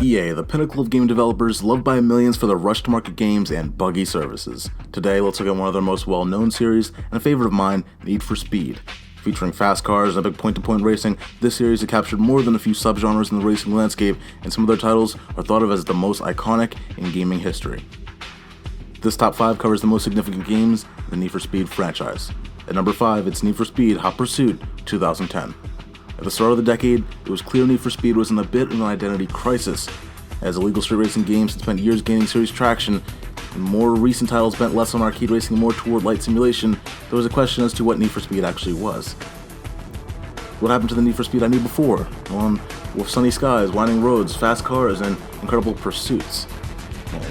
EA, the pinnacle of game developers, loved by millions for their rush-to-market games and buggy services. Today, let's look at one of their most well-known series, and a favorite of mine, Need for Speed. Featuring fast cars and epic point-to-point racing, this series has captured more than a few subgenres in the racing landscape, and some of their titles are thought of as the most iconic in gaming history. This top 5 covers the most significant games in the Need for Speed franchise. At number 5, it's Need for Speed Hot Pursuit 2010. At the start of the decade, it was clear Need for Speed was in a bit of an identity crisis. As illegal street racing games had spent years gaining series traction, and more recent titles bent less on arcade racing and more toward light simulation, there was a question as to what Need for Speed actually was. What happened to the Need for Speed I knew before? One with sunny skies, winding roads, fast cars, and incredible pursuits.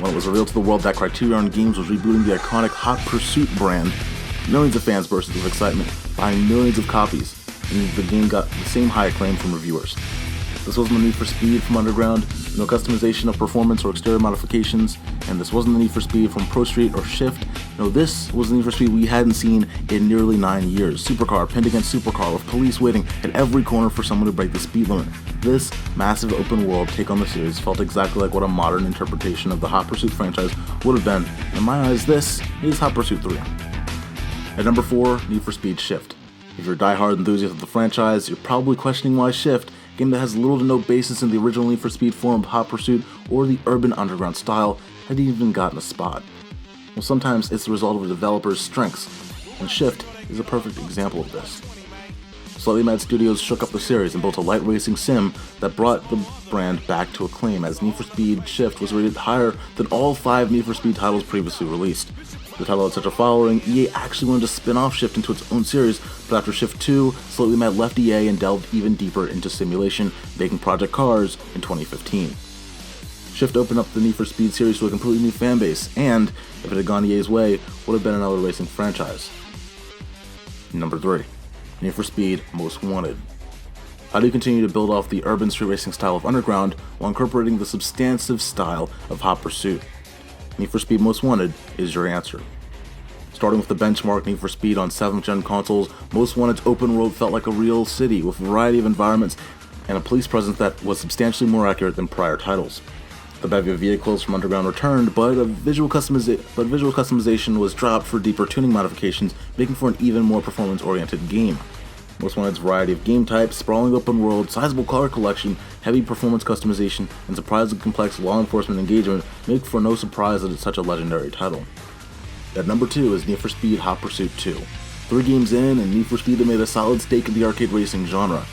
When it was revealed to the world that Criterion Games was rebooting the iconic Hot Pursuit brand, millions of fans burst with excitement, buying millions of copies, and the game got the same high acclaim from reviewers. This wasn't the Need for Speed from Underground, no customization of performance or exterior modifications, and this wasn't the Need for Speed from Pro Street or Shift. No, this was the Need for Speed we hadn't seen in nearly 9 years. Supercar pinned against supercar with police waiting at every corner for someone to break the speed limit. This massive open world take on the series felt exactly like what a modern interpretation of the Hot Pursuit franchise would have been. In my eyes, this is Hot Pursuit 3. At number 4, Need for Speed Shift. If you're a die-hard enthusiast of the franchise, you're probably questioning why Shift, a game that has little to no basis in the original Need for Speed form of Hot Pursuit or the urban underground style, had even gotten a spot. Well, sometimes it's the result of a developer's strengths, and Shift is a perfect example of this. Slightly Mad Studios shook up the series and built a light racing sim that brought the brand back to acclaim, as Need for Speed Shift was rated higher than all 5 Need for Speed titles previously released. The title had such a following, EA actually wanted to spin off Shift into its own series, but after Shift 2, Slightly Mad left EA and delved even deeper into simulation, making Project Cars in 2015. Shift opened up the Need for Speed series to a completely new fanbase, and, if it had gone EA's way, would have been another racing franchise. Number 3. Need for Speed Most Wanted. How do you continue to build off the urban street racing style of Underground while incorporating the substantive style of Hot Pursuit? Need for Speed Most Wanted is your answer. Starting with the benchmark Need for Speed on 7th gen consoles, Most Wanted's open world felt like a real city with a variety of environments and a police presence that was substantially more accurate than prior titles. The bevy of vehicles from Underground returned, but visual customization was dropped for deeper tuning modifications, making for an even more performance-oriented game. Most Wanted's variety of game types, sprawling open world, sizable car collection, heavy performance customization, and surprisingly complex law enforcement engagement make for no surprise that it's such a legendary title. At number 2 is Need for Speed Hot Pursuit 2. 3 games in, and Need for Speed had made a solid stake in the arcade racing genre.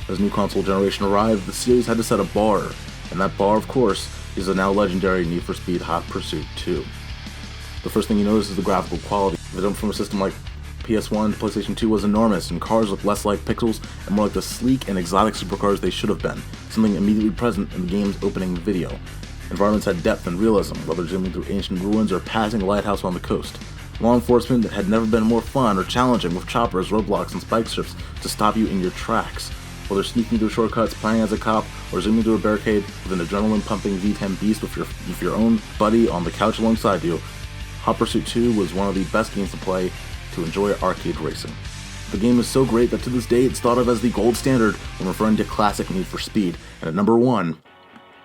As new console generation arrived, the series had to set a bar, and that bar, of course, is the now legendary Need for Speed Hot Pursuit 2. The first thing you notice is the graphical quality. The jump from a system like PS1 to PlayStation 2 was enormous, and cars looked less like pixels and more like the sleek and exotic supercars they should have been, something immediately present in the game's opening video. Environments had depth and realism, whether zooming through ancient ruins or passing a lighthouse on the coast. Law enforcement that had never been more fun or challenging, with choppers, roadblocks, and spike strips to stop you in your tracks. Whether sneaking through shortcuts, playing as a cop, or zooming through a barricade with an adrenaline-pumping V10 beast with your own buddy on the couch alongside you, Hot Pursuit 2 was one of the best games to play to enjoy arcade racing. The game is so great that to this day it's thought of as the gold standard when referring to classic Need for Speed, and at number 1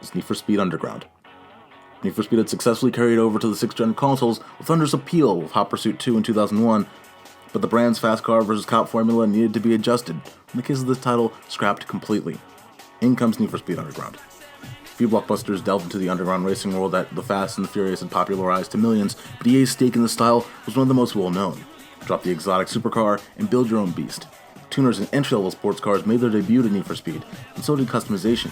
is Need for Speed Underground. Need for Speed had successfully carried over to the 6th gen consoles with thunderous appeal with Hot Pursuit 2 in 2001, but the brand's fast car versus cop formula needed to be adjusted. In the case of this title, scrapped completely. In comes Need for Speed Underground. Few blockbusters delved into the underground racing world that The Fast and the Furious had popularized to millions, but EA's stake in the style was one of the most well-known. Drop the exotic supercar and build your own beast. Tuners and entry-level sports cars made their debut in Need for Speed, and so did customization.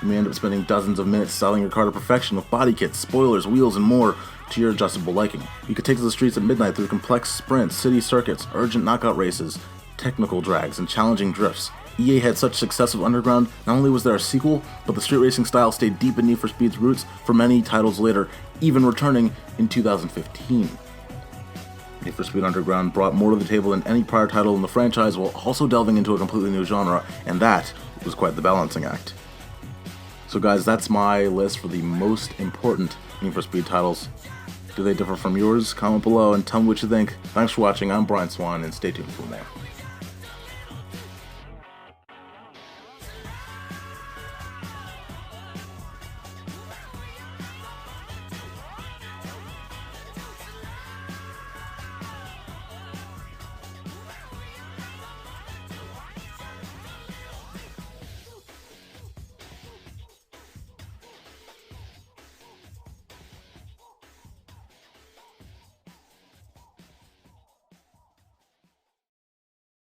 You may end up spending dozens of minutes styling your car to perfection with body kits, spoilers, wheels, and more to your adjustable liking. You could take to the streets at midnight through complex sprints, city circuits, urgent knockout races, technical drags, and challenging drifts. EA had such success with Underground, not only was there a sequel, but the street racing style stayed deep in Need for Speed's roots for many titles later, even returning in 2015. Need for Speed Underground brought more to the table than any prior title in the franchise while also delving into a completely new genre, and that was quite the balancing act. So guys, that's my list for the most important Need for Speed titles. Do they differ from yours? Comment below and tell me what you think. Thanks for watching, I'm Brian Swan, and stay tuned for more.